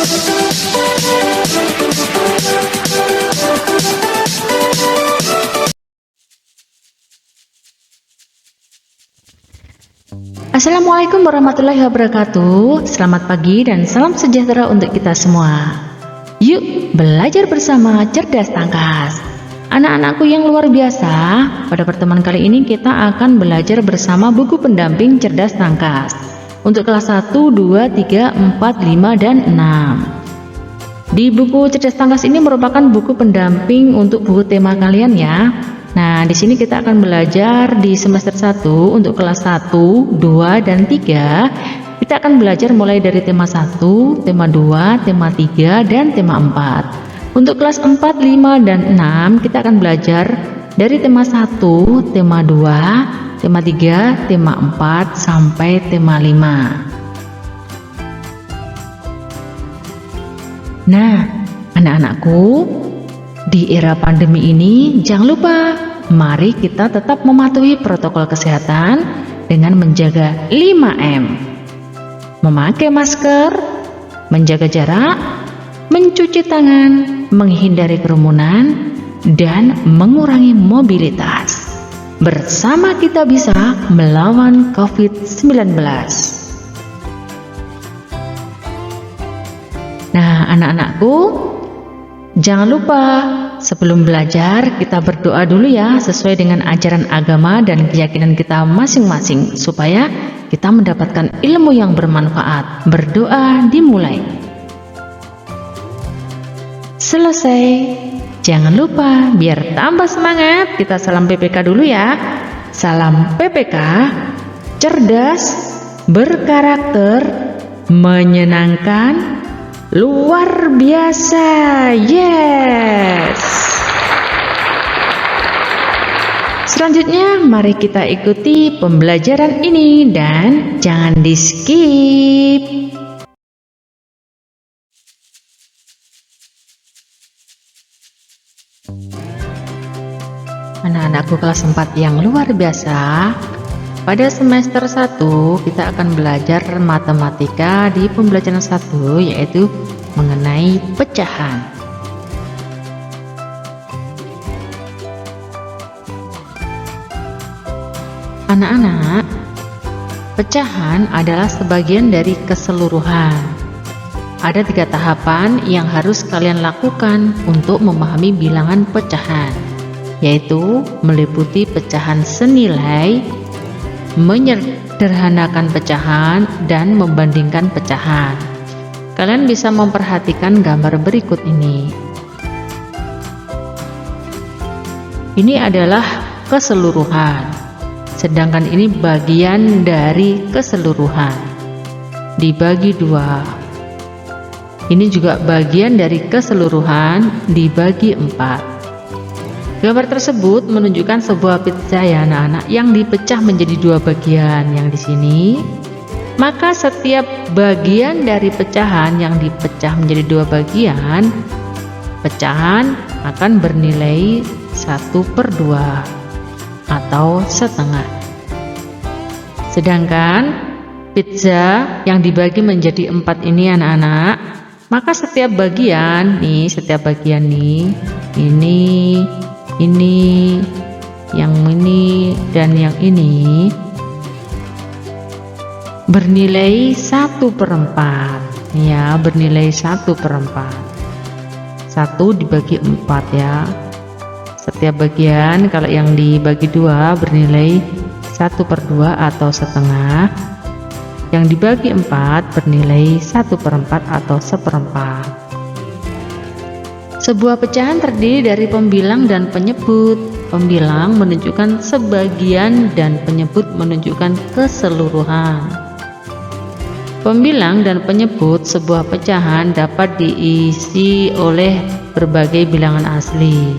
Assalamualaikum warahmatullahi wabarakatuh. Selamat pagi dan salam sejahtera untuk kita semua. Yuk belajar bersama Cerdas Tangkas. Anak-anakku yang luar biasa, pada pertemuan kali ini kita akan belajar bersama buku pendamping Cerdas Tangkas untuk kelas 1, 2, 3, 4, 5, dan 6. Di buku Cerdas Tangkas ini merupakan buku pendamping untuk buku tema kalian ya. Nah, di sini kita akan belajar di semester 1 untuk kelas 1, 2, dan 3. Kita akan belajar mulai dari tema 1, tema 2, tema 3, dan tema 4. Untuk kelas 4, 5, dan 6, kita akan belajar dari tema 1, tema 2, tema 3, tema 4, sampai tema 5. Nah, anak-anakku, di era pandemi ini, jangan lupa, mari kita tetap mematuhi protokol kesehatan dengan menjaga 5M. Memakai masker, menjaga jarak, mencuci tangan, menghindari kerumunan, dan mengurangi mobilitas. Bersama kita bisa melawan COVID-19. Nah, anak-anakku, jangan lupa sebelum belajar kita berdoa dulu ya, sesuai dengan ajaran agama dan keyakinan kita masing-masing, supaya kita mendapatkan ilmu yang bermanfaat. Berdoa dimulai. Selesai. Jangan lupa, biar tambah semangat, kita salam PPK dulu ya. Salam PPK, cerdas, berkarakter, menyenangkan, luar biasa. Yes. Selanjutnya mari kita ikuti pembelajaran ini dan jangan di skip. Anak-anakku kelas 4 yang luar biasa, pada semester 1 kita akan belajar matematika di pembelajaran 1, yaitu mengenai pecahan. Anak-anak, pecahan adalah sebagian dari keseluruhan. Ada 3 tahapan yang harus kalian lakukan untuk memahami bilangan pecahan, yaitu meliputi pecahan senilai, menyederhanakan pecahan, dan membandingkan pecahan. Kalian bisa memperhatikan gambar berikut ini. Ini adalah keseluruhan, sedangkan ini bagian dari keseluruhan. Dibagi 2. Ini juga bagian dari keseluruhan dibagi 4. Gambar tersebut menunjukkan sebuah pizza ya anak-anak, yang dipecah menjadi 2 bagian yang di sini. Maka setiap bagian dari pecahan yang dipecah menjadi 2 bagian, pecahan akan bernilai 1/2 atau setengah. Sedangkan pizza yang dibagi menjadi 4 ini anak-anak, maka setiap bagian nih, ini, yang ini, dan yang ini bernilai 1/4 ya, bernilai 1/4. 1 dibagi 4 ya. Setiap bagian kalau yang dibagi 2 bernilai 1/2 atau setengah. Yang dibagi 4 bernilai 1/4 atau seperempat. Sebuah pecahan terdiri dari pembilang dan penyebut. Pembilang menunjukkan sebagian dan penyebut menunjukkan keseluruhan. Pembilang dan penyebut sebuah pecahan dapat diisi oleh berbagai bilangan asli.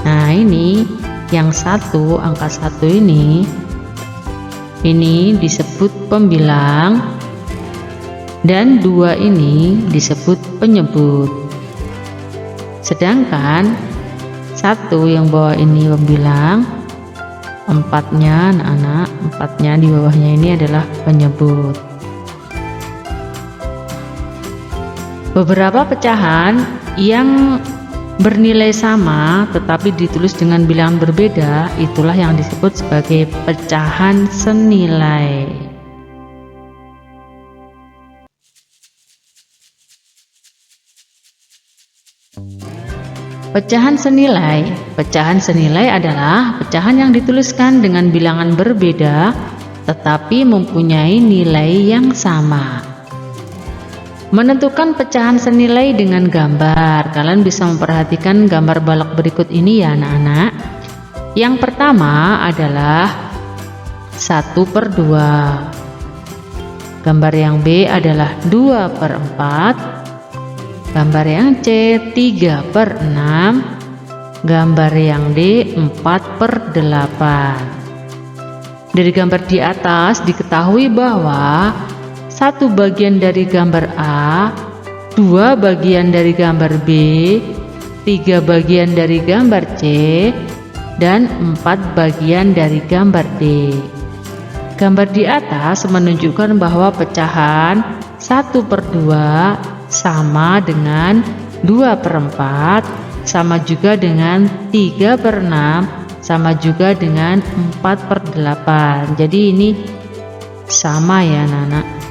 Nah, ini yang 1, angka 1 ini disebut pembilang, dan 2 ini disebut penyebut. Sedangkan 1 yang bawah ini pembilang, 4-nya anak-anak, 4-nya di bawahnya ini adalah penyebut. Beberapa pecahan yang bernilai sama tetapi ditulis dengan bilangan berbeda, itulah yang disebut sebagai pecahan senilai. Pecahan senilai. Pecahan senilai adalah pecahan yang dituliskan dengan bilangan berbeda tetapi mempunyai nilai yang sama. Menentukan pecahan senilai dengan gambar. Kalian bisa memperhatikan gambar balok berikut ini ya anak-anak. Yang pertama adalah 1/2. Gambar yang B adalah 2/4. Gambar yang C 3/6. Gambar yang D 4/8. Dari gambar di atas diketahui bahwa 1 bagian dari gambar A, 2 bagian dari gambar B, 3 bagian dari gambar C, dan 4 bagian dari gambar D. Gambar di atas menunjukkan bahwa pecahan 1/2 sama dengan 2/4, sama juga dengan 3/6, sama juga dengan 4/8. Jadi ini sama ya anak-anak.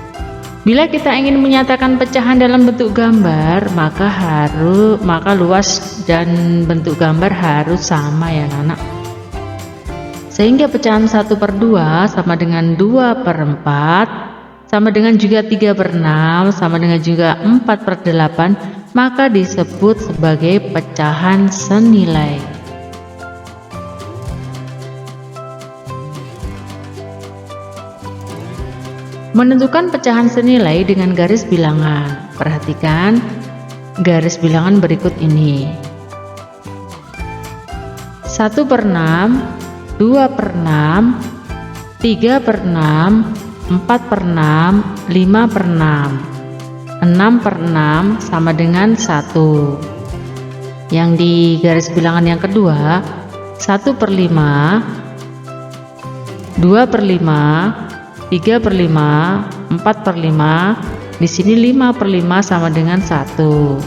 Bila kita ingin menyatakan pecahan dalam bentuk gambar, maka luas dan bentuk gambar harus sama ya anak. Sehingga pecahan 1/2 sama dengan 2/4, sama dengan juga 3/6, sama dengan juga 4/8, maka disebut sebagai pecahan senilai. Menentukan pecahan senilai dengan garis bilangan. Perhatikan garis bilangan berikut ini. 1/6, 2/6, 3/6, 4/6, 5/6. 6/6 sama dengan 1. Yang di garis bilangan yang kedua 1/5, 2/5, 3/5, 4/5. Di sini 5/5 sama dengan 1.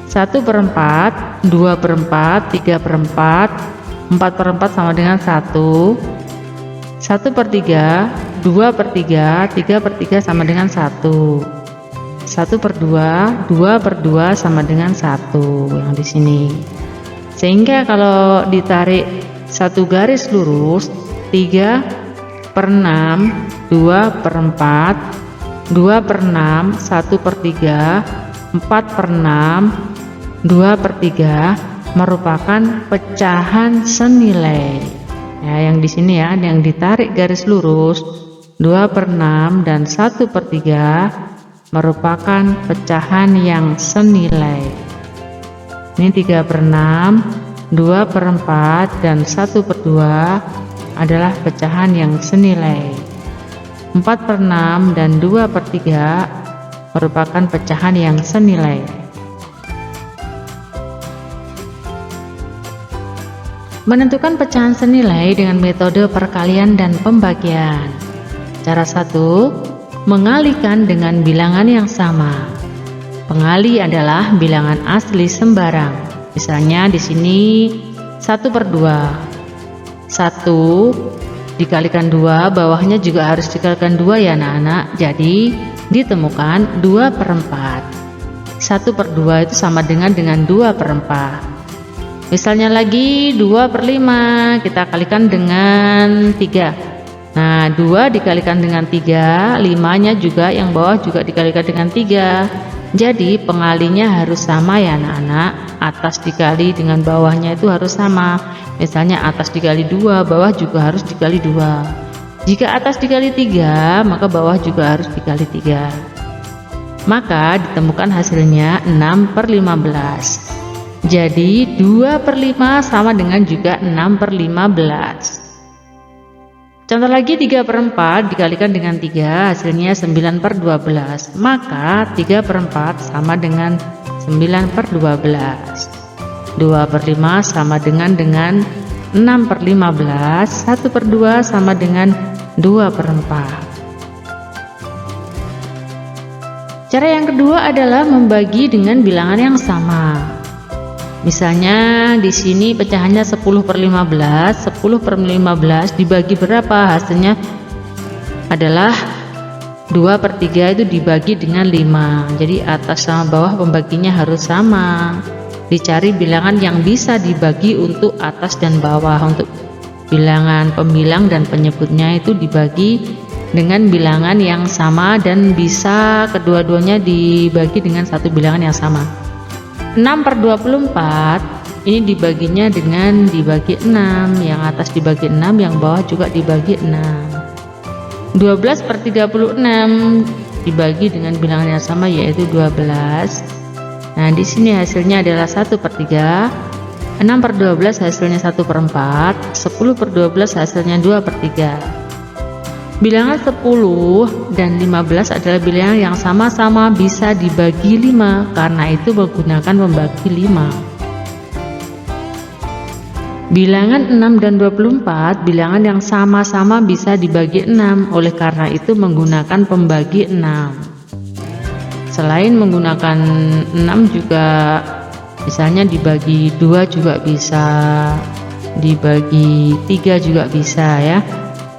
1/4, 2/4, 3/4, 4/4 sama dengan 1. 1/3, 2/3, 3/3 sama dengan 1. 1/2, 2/2 sama dengan 1 yang di sini. Sehingga kalau ditarik satu garis lurus 3/6, 2/4, 2/6, 1/3, 4/6, 2/3 merupakan pecahan senilai. Ya, yang di sini ya, yang ditarik garis lurus 2/6 dan 1/3 merupakan pecahan yang senilai. Ini 3/6, 2/4 dan 1/2 adalah pecahan yang senilai. 4/6 dan 2/3 merupakan pecahan yang senilai. Menentukan pecahan senilai dengan metode perkalian dan pembagian. Cara 1, mengalihkan dengan bilangan yang sama. Pengali adalah bilangan asli sembarang. Misalnya di sini 1/2. 1 dikalikan 2, bawahnya juga harus dikalikan 2 ya anak-anak. Jadi ditemukan 2/4. 1/2 itu sama dengan 2/4. Misalnya lagi 2/5, kita kalikan dengan 3. Nah 2 dikalikan dengan 3, 5-nya juga yang bawah juga dikalikan dengan 3. Jadi pengalinya harus sama ya anak-anak. Atas dikali dengan bawahnya itu harus sama. Misalnya atas dikali 2, bawah juga harus dikali 2. Jika atas dikali 3, maka bawah juga harus dikali 3. Maka ditemukan hasilnya 6/15. Jadi 2/5 sama dengan juga 6/15. Contoh lagi 3/4 dikalikan dengan 3, hasilnya 9/12. Maka 3/4 sama dengan 9/12. 2/5 sama dengan 6/15. 1/2 sama dengan 2/4. Cara yang kedua adalah membagi dengan bilangan yang sama. Misalnya di sini pecahannya 10 per 15, 10 per 15 dibagi berapa? Hasilnya adalah 2 per 3 itu dibagi dengan 5. Jadi atas sama bawah pembaginya harus sama. Dicari bilangan yang bisa dibagi untuk atas dan bawah. Untuk bilangan pembilang dan penyebutnya itu dibagi dengan bilangan yang sama dan bisa kedua-duanya dibagi dengan satu bilangan yang sama. 6 per 24 ini dibaginya dengan dibagi 6, yang atas dibagi 6, yang bawah juga dibagi 6. 12 per 36 dibagi dengan bilangan yang sama yaitu 12. Nah, di sini hasilnya adalah 1 per 3. 6 per 12 hasilnya 1 per 4. 10 per 12 hasilnya 2 per 3. Bilangan 10 dan 15 adalah bilangan yang sama-sama bisa dibagi 5, karena itu menggunakan pembagi 5. Bilangan 6 dan 24 bilangan yang sama-sama bisa dibagi 6, oleh karena itu menggunakan pembagi 6. Selain menggunakan 6 juga misalnya dibagi 2 juga bisa, dibagi 3 juga bisa ya.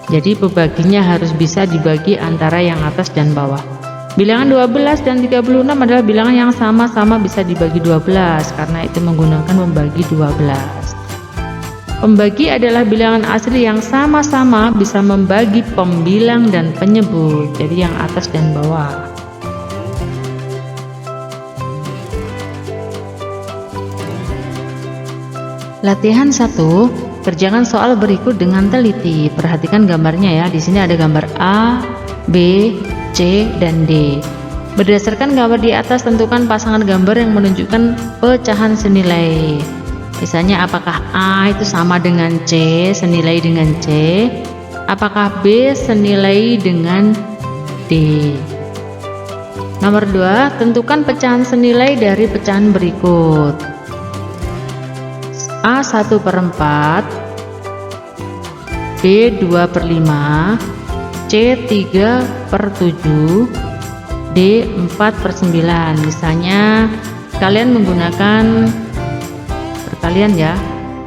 Jadi pembaginya harus bisa dibagi antara yang atas dan bawah. Bilangan 12 dan 36 adalah bilangan yang sama-sama bisa dibagi 12, karena itu menggunakan pembagi 12. Pembagi adalah bilangan asli yang sama-sama bisa membagi pembilang dan penyebut, jadi yang atas dan bawah. Latihan 1. Kerjakan soal berikut dengan teliti. Perhatikan gambarnya ya. Di sini ada gambar A, B, C, dan D. Berdasarkan gambar di atas, tentukan pasangan gambar yang menunjukkan pecahan senilai. Misalnya apakah A itu sama dengan C, senilai dengan C? Apakah B senilai dengan D? Nomor 2, tentukan pecahan senilai dari pecahan berikut. A 1 per 4, B 2 per 5, C 3 per 7, D 4 per 9. Misalnya kalian menggunakan perkalian ya.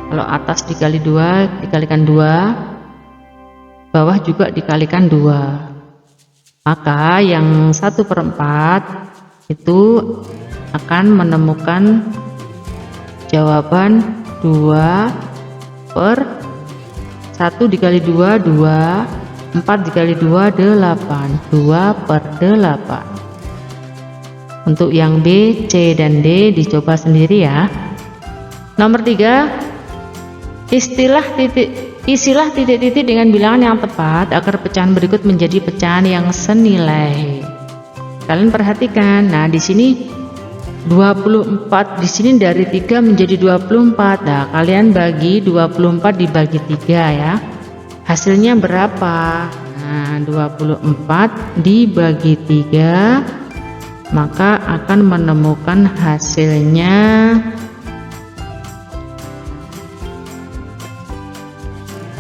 Kalau atas dikali 2 dikalikan 2, bawah juga dikalikan 2. Maka yang 1 per 4 itu akan menemukan jawaban 2 per 1 dikali 2, 2, 4 dikali 2, 8, 2 per 8. Untuk yang B, C, dan D dicoba sendiri ya. Nomor 3, isilah titik-titik dengan bilangan yang tepat agar pecahan berikut menjadi pecahan yang senilai. Kalian perhatikan, nah di sini 24, di sini dari 3 menjadi 24. Nah, kalian bagi 24 dibagi 3 ya. Hasilnya berapa? Nah, 24 dibagi 3, maka akan menemukan hasilnya.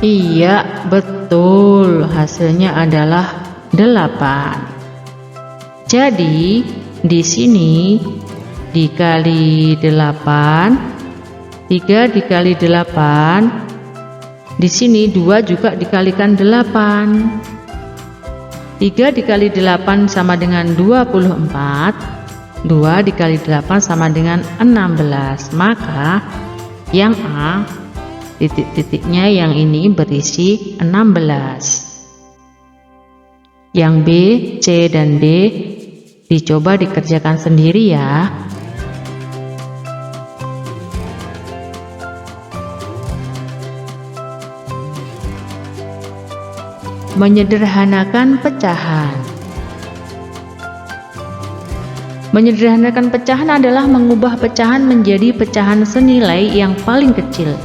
Iya, betul. Hasilnya adalah 8. Jadi, di sini dikali 8, 3 dikali 8, di sini 2 juga dikalikan 8. 3 dikali 8 sama dengan 24, 2 dikali 8 sama dengan 16. Maka yang A, titik-titiknya yang ini berisi 16. Yang B, C, dan D dicoba dikerjakan sendiri ya. Menyederhanakan pecahan. Menyederhanakan pecahan adalah mengubah pecahan menjadi pecahan senilai yang paling kecil.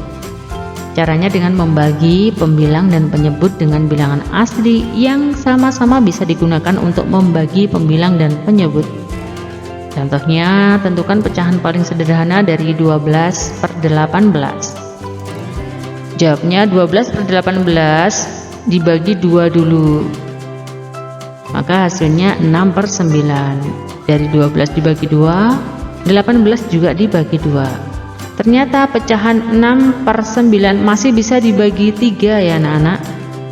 Caranya dengan membagi pembilang dan penyebut dengan bilangan asli yang sama-sama bisa digunakan untuk membagi pembilang dan penyebut. Contohnya, tentukan pecahan paling sederhana dari 12 per 18. Jawabnya 12 per 18 dibagi 2 dulu. maka hasilnya 6/9. Dari 12 dibagi 2, 18 juga dibagi 2. Ternyata pecahan 6/9 masih bisa dibagi 3 ya anak-anak.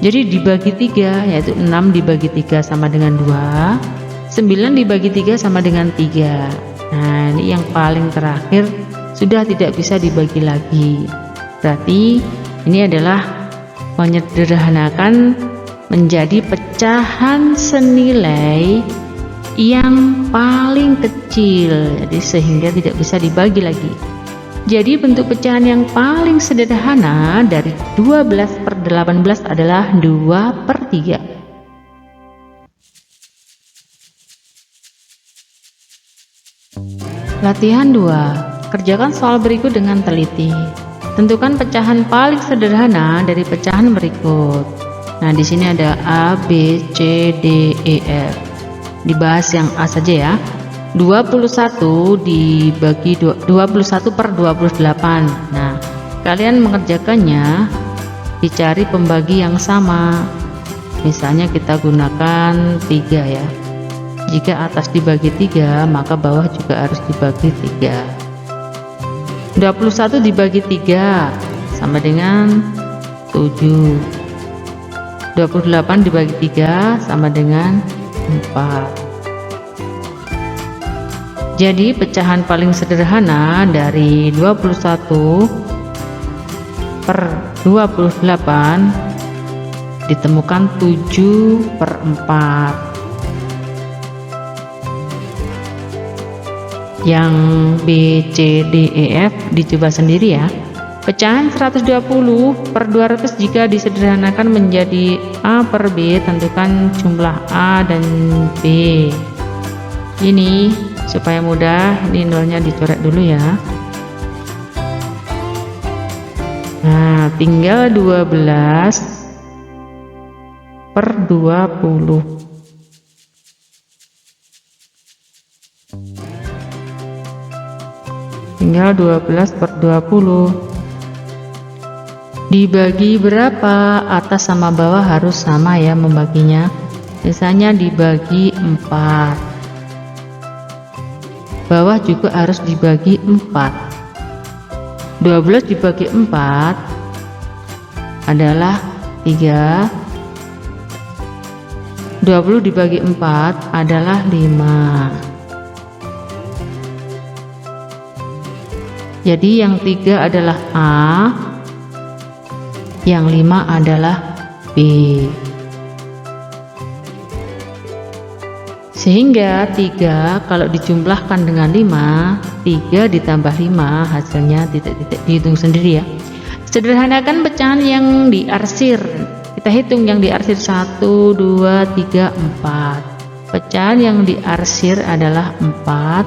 Jadi dibagi 3, yaitu 6 dibagi 3 sama dengan 2, 9 dibagi 3 sama dengan 3. Nah, ini yang paling terakhir sudah tidak bisa dibagi lagi. Berarti ini adalah menyederhanakan menjadi pecahan senilai yang paling kecil, jadi sehingga tidak bisa dibagi lagi. Jadi bentuk pecahan yang paling sederhana dari 12/18 adalah 2/3. Latihan 2. Kerjakan soal berikut dengan teliti. Tentukan pecahan paling sederhana dari pecahan berikut. Nah, di sini ada A, B, C, D, E, F. Dibahas yang A saja ya. 21 dibagi 21/28. Nah, kalian mengerjakannya dicari pembagi yang sama. Misalnya kita gunakan 3 ya. Jika atas dibagi 3, maka bawah juga harus dibagi 3. 21 dibagi 3 sama dengan 7. 28 dibagi 3 sama dengan 4. Jadi pecahan paling sederhana dari 21/28 ditemukan 7/4. Yang B, C, D, E, F dicoba sendiri ya. Pecahan 120/200 jika disederhanakan menjadi A per B, tentukan jumlah A dan B. Ini supaya mudah, ini nolnya dicoret dulu ya. Nah, tinggal 12/20. Tinggal 12/20. Dibagi berapa? Atas sama bawah harus sama ya membaginya. Misalnya dibagi 4. Bawah juga harus dibagi 4. 12 dibagi 4 adalah 3. 20 dibagi 4 adalah 5. Jadi yang 3 adalah A, yang 5 adalah B. Sehingga 3 kalau dijumlahkan dengan 5, 3 ditambah 5 hasilnya titik-titik, dihitung sendiri ya. Sederhanakan pecahan yang diarsir. Kita hitung yang diarsir 1, 2, 3, 4. Pecahan yang diarsir adalah 4.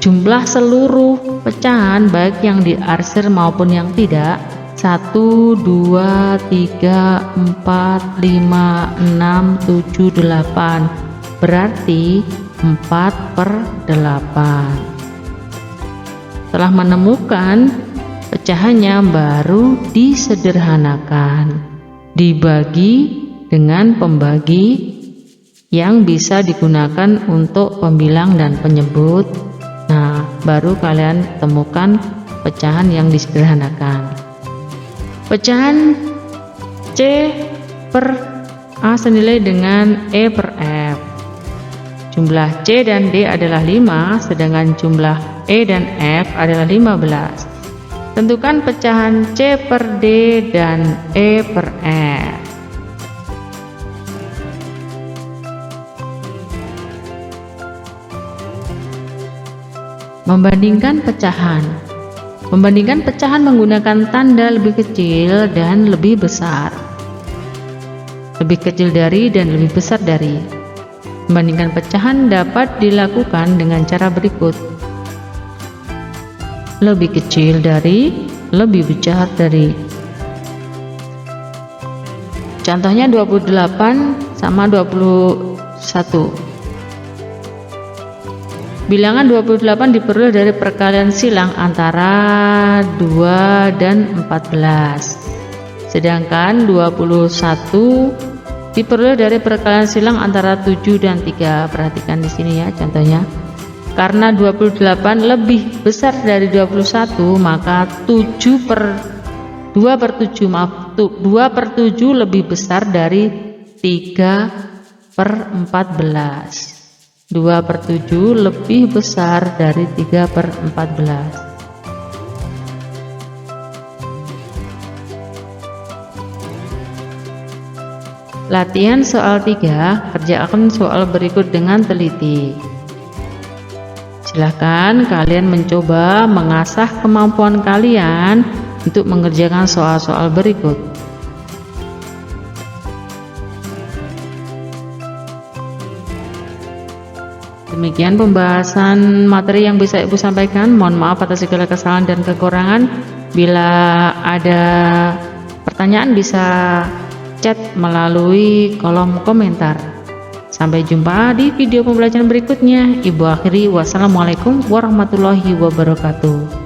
Jumlah seluruh pecahan baik yang diarsir maupun yang tidak 1, 2, 3, 4, 5, 6, 7, 8. Berarti 4/8. Setelah menemukan pecahannya baru disederhanakan, dibagi dengan pembagi yang bisa digunakan untuk pembilang dan penyebut. Nah, baru kalian temukan pecahan yang disederhanakan. Pecahan C per A senilai dengan E per F. Jumlah C dan D adalah 5, sedangkan jumlah E dan F adalah 15. Tentukan pecahan C per D dan E per F. Membandingkan pecahan. Membandingkan pecahan menggunakan tanda lebih kecil dan lebih besar. Lebih kecil dari dan lebih besar dari. Membandingkan pecahan dapat dilakukan dengan cara berikut. Lebih kecil dari, lebih besar dari. Contohnya 28 sama 21. Bilangan 28 diperoleh dari perkalian silang antara 2 dan 14. Sedangkan 21 diperoleh dari perkalian silang antara 7 dan 3. Perhatikan di sini ya contohnya. Karena 28 lebih besar dari 21, maka 2 per 7 lebih besar dari 3 per 14. 2 per 7 lebih besar dari 3 per 14. Latihan soal 3, kerjakan soal berikut dengan teliti. Silahkan kalian mencoba mengasah kemampuan kalian untuk mengerjakan soal-soal berikut. Demikian pembahasan materi yang bisa Ibu sampaikan. Mohon maaf atas segala kesalahan dan kekurangan. Bila ada pertanyaan bisa chat melalui kolom komentar. Sampai jumpa di video pembelajaran berikutnya. Ibu akhiri, wassalamualaikum warahmatullahi wabarakatuh.